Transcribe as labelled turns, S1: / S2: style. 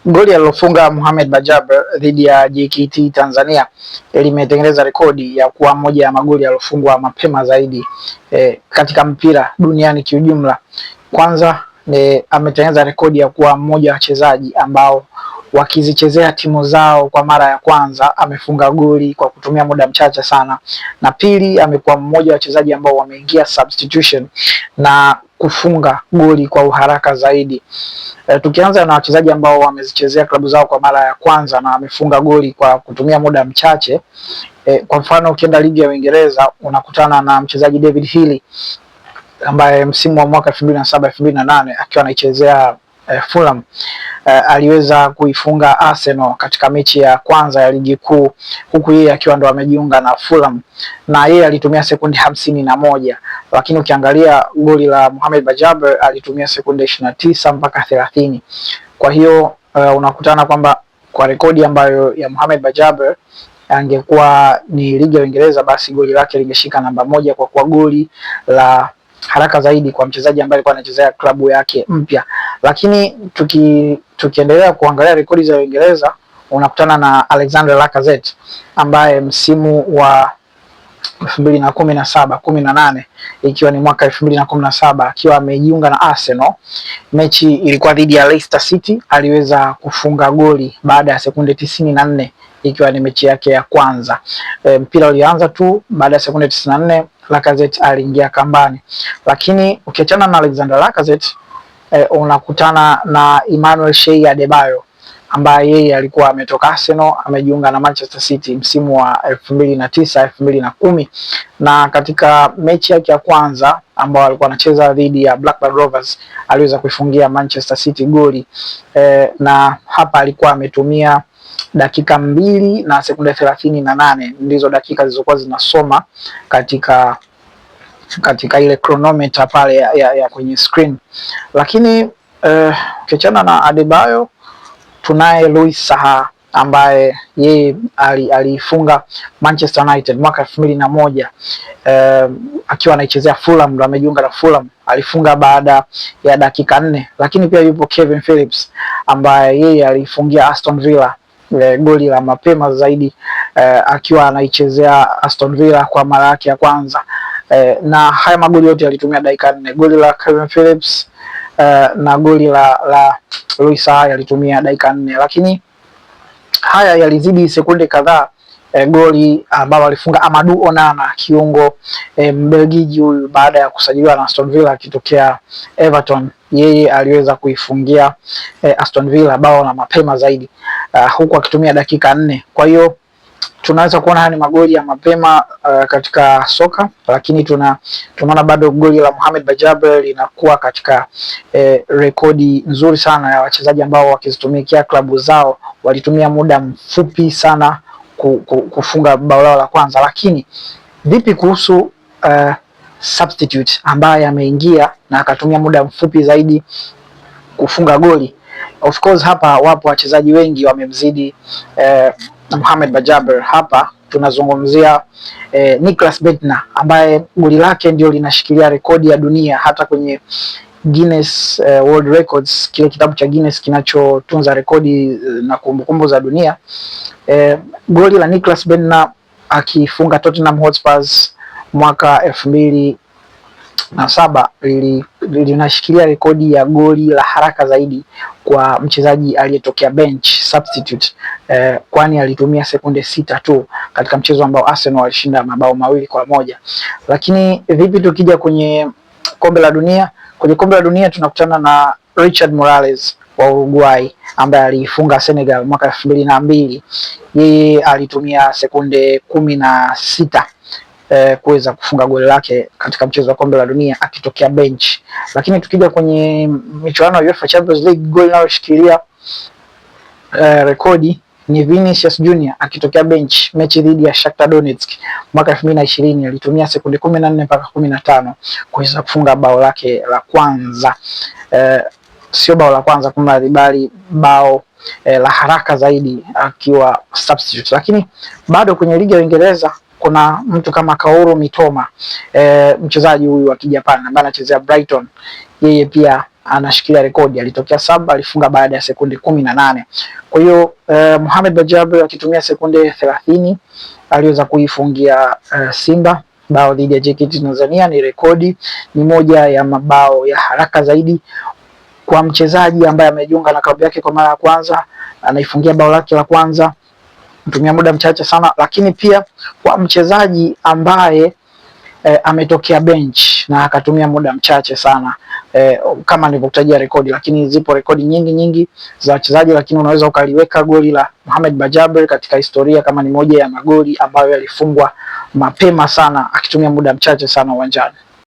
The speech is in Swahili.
S1: Goli alilofunga Mohamed Bajaber dhidi ya JKT Tanzania limetengeneza rekodi ya kuwa moja ya magoli yaliyofungwa mapema zaidi katika mpira duniani kiujumla. Kwanza ametengeneza rekodi ya kuwa mmoja wa wachezaji ambao wakizichezea timu zao kwa mara ya kwanza amefunga goli kwa kutumia muda mchache sana, na pili, amekuwa mmoja wa wachezaji ambao wameingia substitution na kufunga goli kwa uharaka zaidi. Tukianza na wachezaji ambao wamezichezea klabu zao kwa mara ya kwanza na wamefunga goli kwa kutumia muda mchache, kwa mfano ukienda ligi ya Uingereza unakutana na mchezaji David Healy ambaye msimu wa mwaka 2007-2008 akiwa anaichezea Fulham aliweza kuifunga Arsenal katika mechi ya kwanza ya ligi kuu, huku yeye akiwa ndo amejiunga na Fulham, na yeye alitumia sekundi 51, lakini ukiangalia goli la Mohamed Bajaber alitumia sekunde 29 mpaka 30. Kwa hiyo unakutana kwamba kwa rekodi ambayo ya Mohamed Bajaber angekuwa ni ligi ya Uingereza, basi goli lake lingeshika namba 1 kwa kuwa goli la haraka zaidi kwa mchezaji ambaye alikuwa anachezea klabu yake mpya. Lakini tukiendelea kuangalia rekodi za Uingereza, unakutana na Alexander Lacazette ambaye msimu wa 2017-18 ikiwa ni mwaka 2017 akiwa amejiunga na Arsenal, mechi ilikuwa dhidi ya Leicester City, aliweza kufunga goli baada ya sekunde 94 ikiwa ni mechi yake ya kwanza. Mpira ulianza tu, baada ya sekunde 94 Lacazette aliingia kambani. Lakini ukiachana na Alexander Lacazette, unakutana na Emmanuel Shea Adebayo ambaye yeye alikuwa ametoka Arsenal amejiunga na Manchester City msimu wa 2009-2010, na katika mechi yake ya kwanza ambao alikuwa anacheza dhidi ya Blackburn Rovers aliweza kuifungia Manchester City goli, na hapa alikuwa ametumia dakika 2 na sekunde 38, ndizo dakika zilizokuwa zinasoma katika ile chronometer pale ya kwenye screen. Lakini ukiachana na Adebayo, tunaye Louis Saha ambaye yeye alifunga Manchester United mwaka 2001 akiwa anaichezea Fulham, ndo amejiunga na Fulham, alifunga baada ya dakika 4. Lakini pia yupo Kevin Phillips ambaye yeye alifungia Aston Villa goli la mapema zaidi akiwa anaichezea Aston Villa kwa mara yake ya kwanza, na haya magoli yote yalitumia dakika 4. Goli la Kevin Phillips na goli la Louis Saha yalitumia dakika 4, lakini haya yalizidi sekunde kadhaa goli ambalo alifunga Amadou Onana, kiungo Mbelgiji huyu, baada ya kusajiliwa na Aston Villa akitokea Everton. Yeye aliweza kuifungia Aston Villa bao la mapema zaidi huku akitumia dakika 4. Kwa hiyo tunaweza kuona haya ni magoli ya mapema katika soka, lakini tunaona bado goli la Mohamed Bajaber linakuwa katika rekodi nzuri sana ya wachezaji ambao wakizitumikia klabu zao walitumia muda mfupi sana kufunga bao lao la kwanza. Lakini vipi kuhusu substitute ambaye ameingia na akatumia muda mfupi zaidi kufunga goli? Of course hapa wapo wachezaji wengi wamemzidi Mohamed Bajaber. Hapa tunazungumzia Niklas Bendtner ambaye goli lake ndio linashikilia rekodi ya dunia hata kwenye Guinness World Records, kile kitabu cha Guinness kinachotunza rekodi na kumbukumbu za dunia. Goli la Niklas Bendtner akifunga Tottenham Hotspur mwaka 2007 linashikilia rekodi ya goli la haraka zaidi kwa mchezaji aliyetokea bench substitute, kwani alitumia sekunde 6 tu katika mchezo ambao Arsenal walishinda mabao 2-1. Lakini vipi tukija kwenye kombe la dunia? Kwenye kombe la dunia tunakutana na Richard Morales wa Uruguay ambaye alifunga Senegal mwaka 2002. Yeye alitumia sekunde 16 kuweza kufunga goli lake katika mchezo wa kombe la dunia akitokea bench. Lakini tukija kwenye michuano ya UEFA Champions League, goli linaloshikilia rekodi ni Vinicius Junior akitokea bench mechi dhidi ya Shakhtar Donetsk mwaka 2020, alitumia sekunde 14 mpaka 15 kuweza kufunga bao lake la kwanza, sio bao la kwanza bali bao la haraka zaidi akiwa substitute. Lakini bado kwenye ligi ya Uingereza kuna mtu kama Kaoru Mitoma, mchezaji huyu wa Kijapani ambaye anachezea Brighton. Yeye pia anashikilia rekodi. Alitokea sub, alifunga baada ya sekunde 18. Kwa hiyo Mohamed Bajaber akitumia sekunde 30 aliweza kuifungia Simba bao dhidi ya JKT Tanzania. Ni rekodi, ni moja ya mabao ya haraka zaidi kwa mchezaji ambaye amejiunga na klabu yake kwa mara ya kwanza, anaifungia bao lake la kwanza, mtumia muda mchache sana, lakini pia kwa mchezaji ambaye ametokea bench na akatumia muda mchache sana. Kama nilivyokutajia rekodi, lakini zipo rekodi nyingi za wachezaji, lakini unaweza ukaliweka goli la Mohamed Bajaber katika historia kama ni moja ya magoli ambayo yalifungwa mapema sana akitumia muda mchache sana uwanjani.